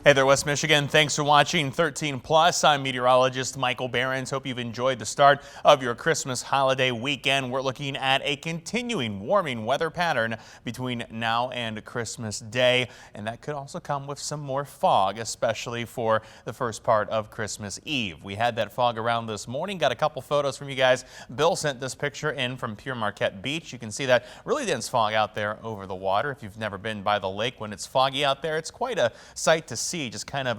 Hey there, West Michigan. Thanks for watching 13 Plus. I'm meteorologist Michael Behrens. Hope you've enjoyed the start of your Christmas holiday weekend. We're looking at a continuing warming weather pattern between now and Christmas Day, and that could also come with some more fog, especially for the first part of Christmas Eve. We had that fog around this morning. Got a couple photos from you guys. Bill sent this picture in from Pure Marquette Beach. You can see that really dense fog out there over the water. If you've never been by the lake when it's foggy out there, it's quite a sight to see. Just kind of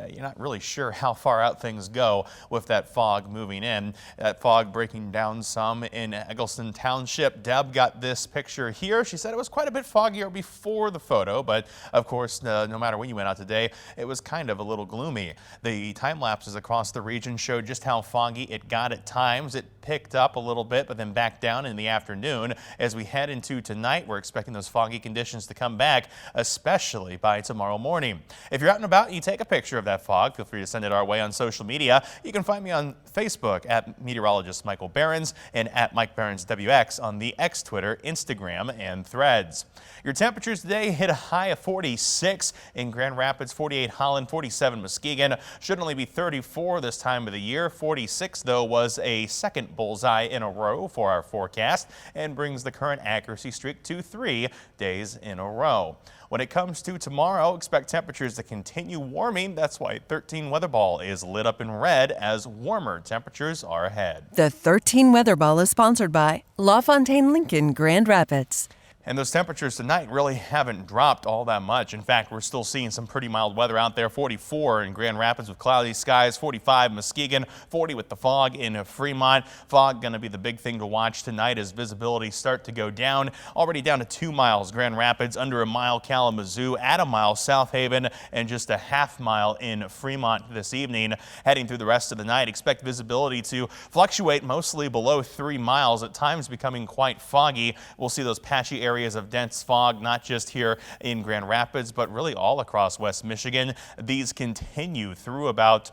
you're not really sure how far out things go with that fog moving in. That fog breaking down some in Eggleston Township. Deb got this picture here. She said it was quite a bit foggier before the photo, but of course, no matter when you went out today, it was kind of a little gloomy. The time lapses across the region showed just how foggy it got at times. It picked up a little bit, but then back down in the afternoon. As we head into tonight, we're expecting those foggy conditions to come back, especially by tomorrow morning. If you're out and about, you take a picture of that fog, feel free to send it our way on social media. You can find me on Facebook at Meteorologist Michael Behrens and at Mike Behrens WX on the X, Twitter, Instagram, and Threads. Your temperatures today hit a high of 46 in Grand Rapids, 48 Holland, 47 Muskegon. Should only be 34 this time of the year. 46, though, was a second bullseye in a row for our forecast and brings the current accuracy streak to 3 days in a row. When it comes to tomorrow, expect temperatures to continue warming. That's why 13 Weather Ball is lit up in red as warmer temperatures are ahead. The 13 Weather Ball is sponsored by LaFontaine Lincoln Grand Rapids. And those temperatures tonight really haven't dropped all that much. In fact, we're still seeing some pretty mild weather out there. 44 in Grand Rapids with cloudy skies, 45 Muskegon, 40 with the fog in Fremont. Fog going to be the big thing to watch tonight as visibility start to go down. Already down to 2 miles Grand Rapids, under a mile Kalamazoo, at a mile South Haven, and just a half mile in Fremont this evening. Heading through the rest of the night, expect visibility to fluctuate mostly below 3 miles, at times becoming quite foggy. We'll see those patchy areas of dense fog, not just here in Grand Rapids, but really all across West Michigan. These continue through about,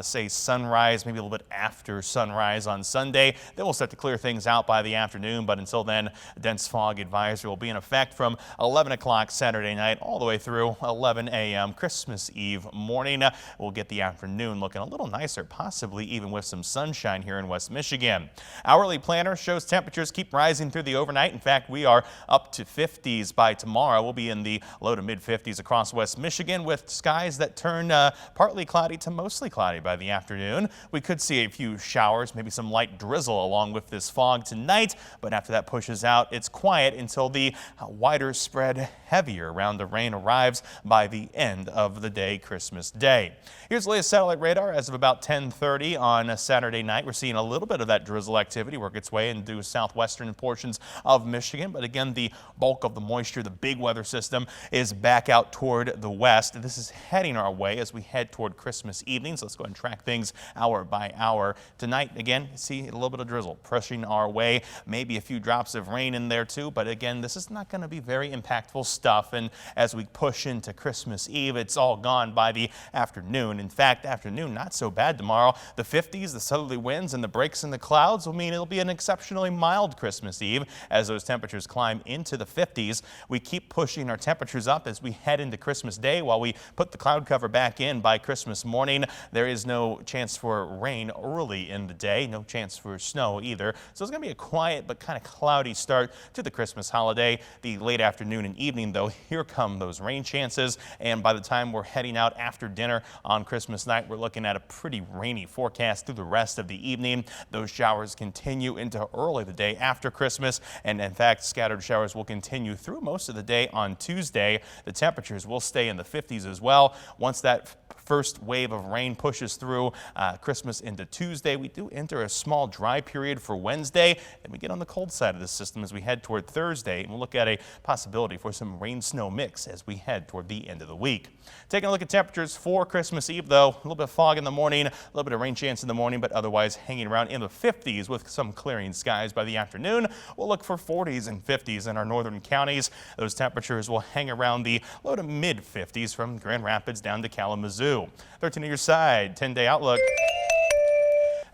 say, sunrise, maybe a little bit after sunrise on Sunday. Then we'll start to clear things out by the afternoon, but until then, dense fog advisory will be in effect from 11 o'clock Saturday night all the way through 11 a.m. Christmas Eve morning. We'll get the afternoon looking a little nicer, possibly even with some sunshine here in West Michigan. Hourly planner shows temperatures keep rising through the overnight. In fact, we are up to 50s by tomorrow. We'll be in the low to mid 50s across West Michigan with skies that turn partly cloudy to mostly cloudy by the afternoon. We could see a few showers, maybe some light drizzle along with this fog tonight, but after that pushes out, it's quiet until the wider spread, heavier round of rain arrives by the end of the day, Christmas Day. Here's the latest satellite radar as of about 10:30 on a Saturday night. We're seeing a little bit of that drizzle activity work its way into southwestern portions of Michigan, but again, the bulk of the moisture, the big weather system, is back out toward the west. This is heading our way as we head toward Christmas evening. So let's go ahead and track things hour by hour. Tonight, again, see a little bit of drizzle pushing our way, maybe a few drops of rain in there too. But again, this is not going to be very impactful stuff. And as we push into Christmas Eve, it's all gone by the afternoon. In fact, afternoon, not so bad tomorrow. The 50s, the southerly winds, and the breaks in the clouds will mean it'll be an exceptionally mild Christmas Eve as those temperatures climb into the 50s. We keep pushing our temperatures up as we head into Christmas Day while we put the cloud cover back in by Christmas morning. There is no chance for rain early in the day, no chance for snow either. So it's going to be a quiet but kind of cloudy start to the Christmas holiday. The late afternoon and evening, though, here come those rain chances. And by the time we're heading out after dinner on Christmas night, we're looking at a pretty rainy forecast through the rest of the evening. Those showers continue into early the day after Christmas. And in fact, scattered showers will continue through most of the day on Tuesday. The temperatures will stay in the 50s as well. Once that first wave of rain pushes through Christmas into Tuesday, we do enter a small dry period for Wednesday. Then we get on the cold side of the system as we head toward Thursday. And we'll look at a possibility for some rain-snow mix as we head toward the end of the week. Taking a look at temperatures for Christmas Eve, though, a little bit of fog in the morning, a little bit of rain chance in the morning, but otherwise hanging around in the 50s with some clearing skies by the afternoon. We'll look for 40s and 50s in our northern counties. Those temperatures will hang around the low to mid 50s from Grand Rapids down to Kalamazoo. 13 on your side, 10-day outlook.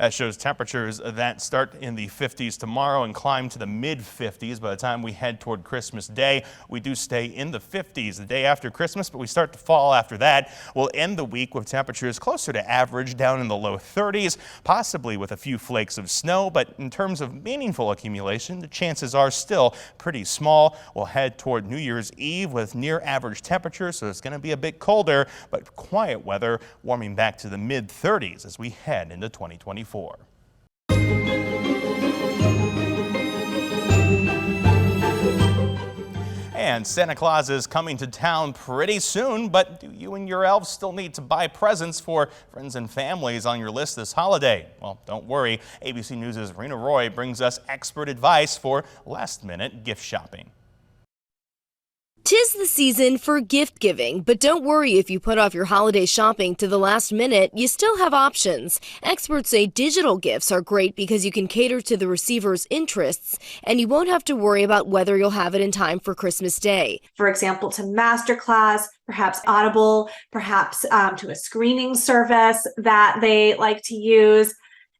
That shows temperatures that start in the 50s tomorrow and climb to the mid-50s. By the time we head toward Christmas Day, we do stay in the 50s the day after Christmas, but we start to fall after that. We'll end the week with temperatures closer to average, down in the low 30s, possibly with a few flakes of snow. But in terms of meaningful accumulation, the chances are still pretty small. We'll head toward New Year's Eve with near average temperatures, so it's going to be a bit colder, but quiet weather, warming back to the mid-30s as we head into 2024. And Santa Claus is coming to town pretty soon, but do you and your elves still need to buy presents for friends and families on your list this holiday? Well, don't worry. ABC News' Rena Roy brings us expert advice for last-minute gift shopping. 'Tis the season for gift giving, but don't worry if you put off your holiday shopping to the last minute, you still have options. Experts say digital gifts are great because you can cater to the receiver's interests, and you won't have to worry about whether you'll have it in time for Christmas Day. For example, to Masterclass, perhaps Audible, perhaps to a screening service that they like to use.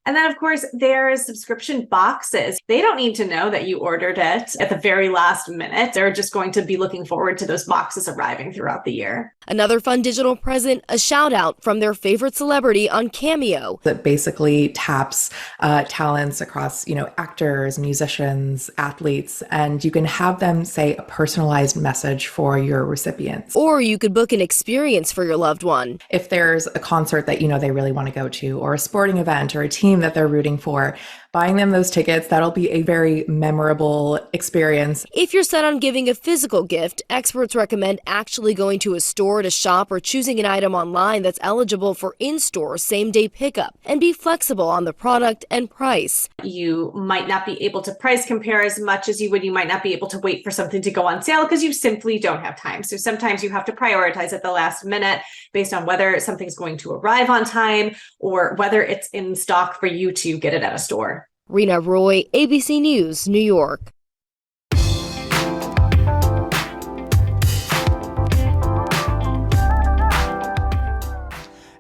And then, of course, there's subscription boxes. They don't need to know that you ordered it at the very last minute. They're just going to be looking forward to those boxes arriving throughout the year. Another fun digital present, a shout out from their favorite celebrity on Cameo. That basically taps talents across, actors, musicians, athletes, and you can have them say a personalized message for your recipients. Or you could book an experience for your loved one. If there's a concert that they really want to go to, or a sporting event, or a team that they're rooting for, buying them those tickets, that'll be a very memorable experience. If you're set on giving a physical gift, experts recommend actually going to a store to shop or choosing an item online that's eligible for in-store same-day pickup, and be flexible on the product and price. You might not be able to price compare as much as you would. You might not be able to wait for something to go on sale because you simply don't have time. So sometimes you have to prioritize at the last minute based on whether something's going to arrive on time or whether it's in stock for you to get it at a store. Rena Roy, ABC News, New York.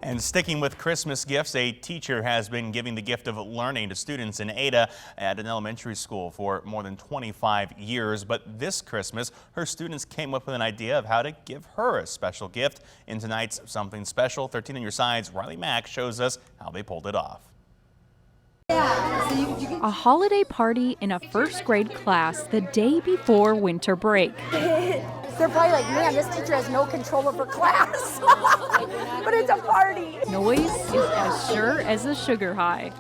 And sticking with Christmas gifts, a teacher has been giving the gift of learning to students in Ada at an elementary school for more than 25 years. But this Christmas, her students came up with an idea of how to give her a special gift. In tonight's Something Special, 13 on Your Side's Riley Mack shows us how they pulled it off. A holiday party in a first grade class the day before winter break. They're probably like, man, this teacher has no control of her class. But it's a party. Noise is as sure as a sugar high.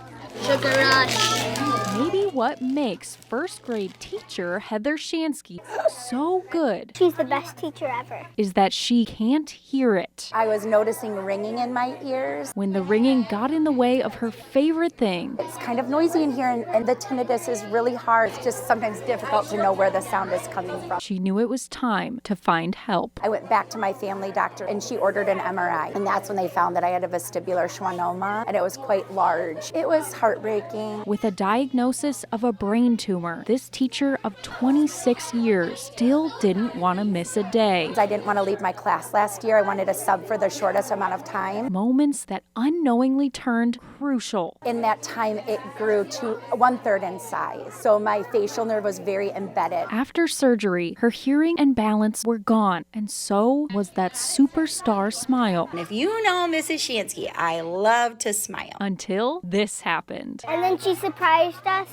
Sugar rush. Maybe what makes first grade teacher Heather Shansky so good She's the best teacher ever. is that she can't hear it. I was noticing ringing in my ears. When the ringing got in the way of her favorite thing, It's kind of noisy in here, and the tinnitus is really hard. It's just sometimes difficult to know where the sound is coming from. she knew it was time to find help. I went back to my family doctor, and she ordered an MRI. And that's when they found that I had a vestibular schwannoma, and it was quite large. It was heartbreaking. With a diagnosis of a brain tumor, this teacher of 26 years still didn't want to miss a day. I didn't want to leave my class last year. I wanted to sub for the shortest amount of time. Moments that unknowingly turned crucial. In that time, it grew to 1/3 in size. So my facial nerve was very embedded. After surgery, her hearing and balance were gone, and so was that superstar smile. If you know Mrs. Shansky, I love to smile. Until this happened. And then she surprised us.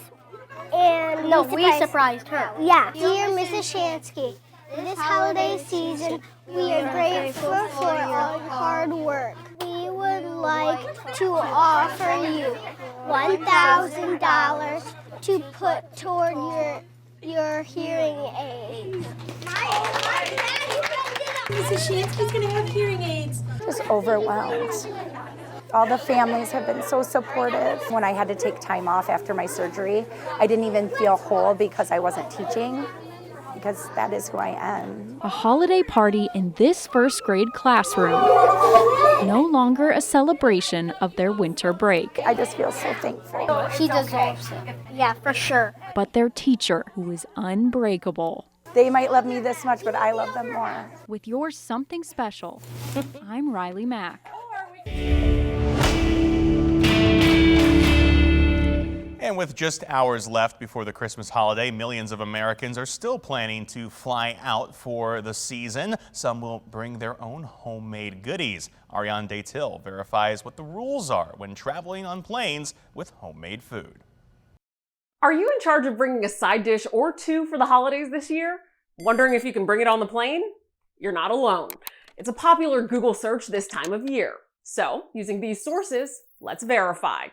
And we surprised her. Yeah. Dear Mrs. Shansky, this holiday season, we are grateful for all your hard work. We would like to offer you $1,000 to put toward your hearing aid. Mrs. Shansky's gonna have hearing aids. Just overwhelmed. All the families have been so supportive. When I had to take time off after my surgery, I didn't even feel whole because I wasn't teaching, because that is who I am. A holiday party in this first grade classroom. No longer a celebration of their winter break, I just feel so thankful. She deserves it. Yeah, for sure. but their teacher who is unbreakable. They might love me this much, but I love them more. With your Something Special, I'm Riley Mack. And with just hours left before the Christmas holiday, millions of Americans are still planning to fly out for the season. Some will bring their own homemade goodies. Ariane Daytil verifies what the rules are when traveling on planes with homemade food. Are you in charge of bringing a side dish or two for the holidays this year? Wondering if you can bring it on the plane? You're not alone. It's a popular Google search this time of year. So, using these sources, let's verify.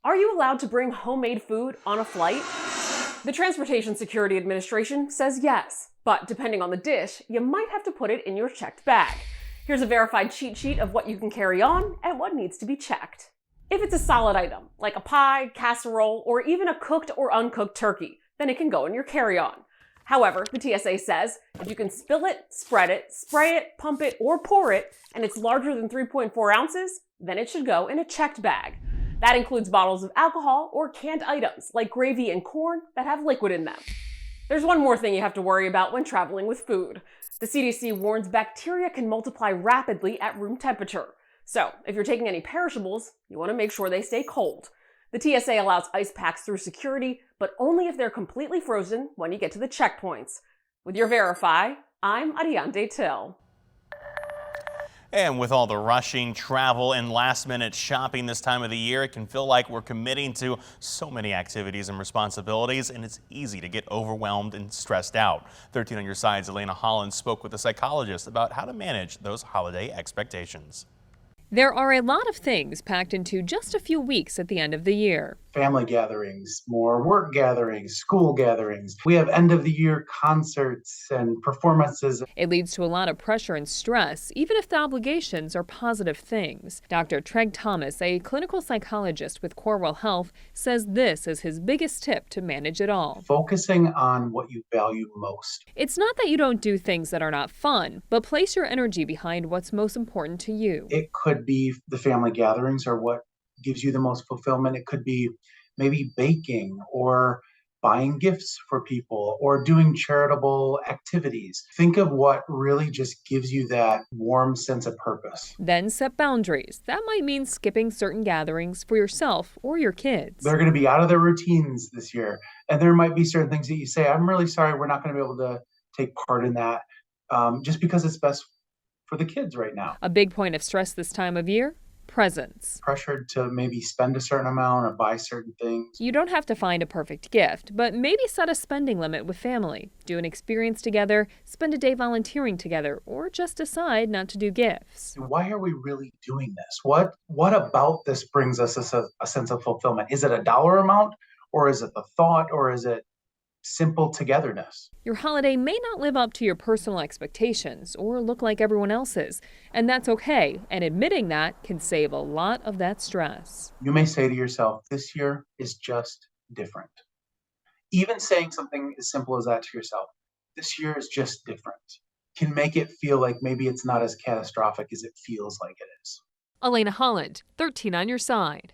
Are you allowed to bring homemade food on a flight? The Transportation Security Administration says yes, but depending on the dish, you might have to put it in your checked bag. Here's a verified cheat sheet of what you can carry on and what needs to be checked. If it's a solid item, like a pie, casserole, or even a cooked or uncooked turkey, then it can go in your carry-on. However, the TSA says if you can spill it, spread it, spray it, pump it, or pour it, and it's larger than 3.4 ounces, then it should go in a checked bag. That includes bottles of alcohol or canned items like gravy and corn that have liquid in them. There's one more thing you have to worry about when traveling with food. The CDC warns bacteria can multiply rapidly at room temperature. So if you're taking any perishables, you want to make sure they stay cold. The TSA allows ice packs through security, but only if they're completely frozen when you get to the checkpoints. With your Verify, I'm Ariane Daytil. And with all the rushing, travel, and last-minute shopping this time of the year, it can feel like we're committing to so many activities and responsibilities, and it's easy to get overwhelmed and stressed out. 13 on your side's Elena Holland spoke with a psychologist about how to manage those holiday expectations. There are a lot of things packed into just a few weeks at the end of the year. Family gatherings, more work gatherings, school gatherings. We have end of the year concerts and performances. It leads to a lot of pressure and stress, even if the obligations are positive things. Dr. Treg Thomas, a clinical psychologist with Corewell Health, says this is his biggest tip to manage it all. Focusing on what you value most. It's not that you don't do things that are not fun, but place your energy behind what's most important to you. It could be the family gatherings or what gives you the most fulfillment. It could be maybe baking or buying gifts for people or doing charitable activities. Think of what really just gives you that warm sense of purpose. Then set boundaries. That might mean skipping certain gatherings for yourself or your kids. They're going to be out of their routines this year. And there might be certain things that you say, I'm really sorry, we're not going to be able to take part in that just because it's best for the kids right now. A big point of stress this time of year? Presents. Pressured to maybe spend a certain amount or buy certain things. You don't have to find a perfect gift, but maybe set a spending limit with family. Do an experience together, spend a day volunteering together, or just decide not to do gifts. Why are we really doing this? What about this brings us a sense of fulfillment? Is it a dollar amount, or is it the thought, or is it simple togetherness? Your holiday may not live up to your personal expectations or look like everyone else's, and that's okay, and admitting that can save a lot of that stress. You may say to yourself, this year is just different. Even saying something as simple as that to yourself, this year is just different, can make it feel like maybe it's not as catastrophic as it feels like it is. Elena Holland, 13 on your side.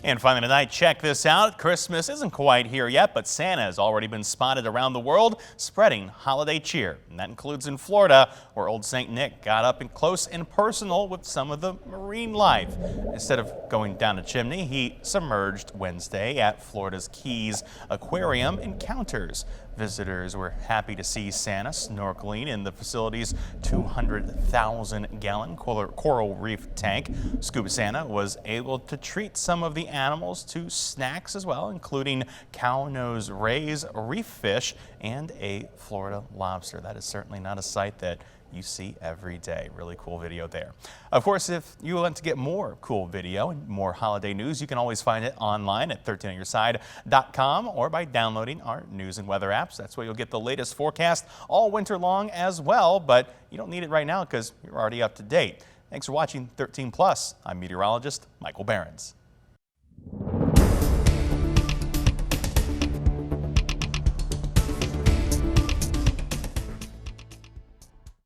And finally tonight, check this out. Christmas isn't quite here yet, but Santa has already been spotted around the world spreading holiday cheer. And that includes in Florida, where old St. Nick got up and close and personal with some of the marine life. Instead of going down a chimney, he submerged Wednesday at Florida's Keys Aquarium Encounters. Visitors were happy to see Santa snorkeling in the facility's 200,000-gallon coral reef tank. Scuba Santa was able to treat some of the animals to snacks as well, including cow-nose rays, reef fish, and a Florida lobster. That is certainly not a sight that you see every day. Really cool video there. Of course, if you want to get more cool video and more holiday news, you can always find it online at 13onyourside.com or by downloading our news and weather apps. That's where you'll get the latest forecast all winter long as well, but you don't need it right now because you're already up to date. Thanks for watching 13 Plus. I'm meteorologist Michael Behrens.